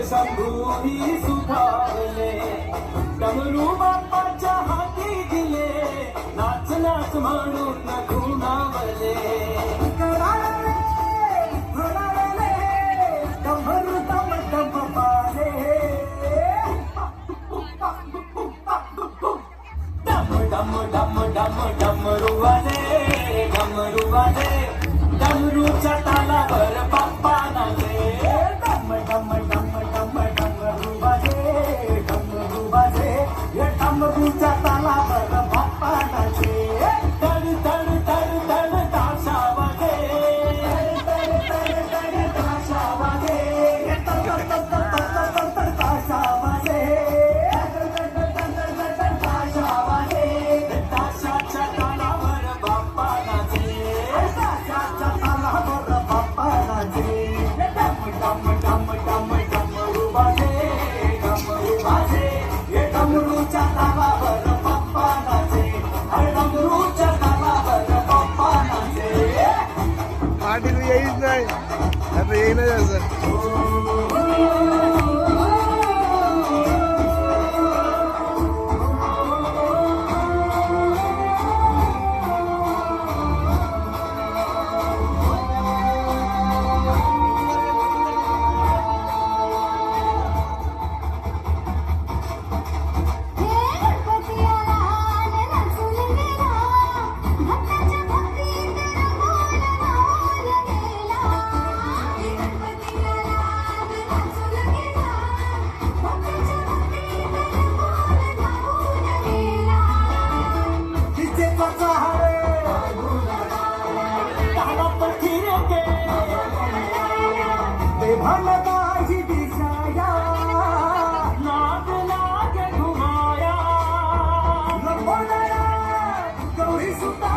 शंभूही सुधारले डमरू बाप्पाच्या हाती दिले नाच नाच म्हणून घुमावले डमरू डम डम बाले डम डम डम डम डमरू वाले डमरूच्या तालावर बाप्पा नाचे डम डम डम डमरूच्या तालावर बाप्पा नाचे तड तड तड तड ताशा वागे ताशा वागे ताशा वागे ताशा वागे ताशाच्या तालावर बाप्पा नाचे ताशाच्या तालावर बाप्पा नाचे डम डम डम डम डमरू वागे डमरूच्या तालावर बाप्पा नाचे डमरूच्या तालावर बाप्पा नाचे पाटील येईच नाही आता येईनच असं भलदाही दिसाया नाग नाग घुमाया गौरी सुता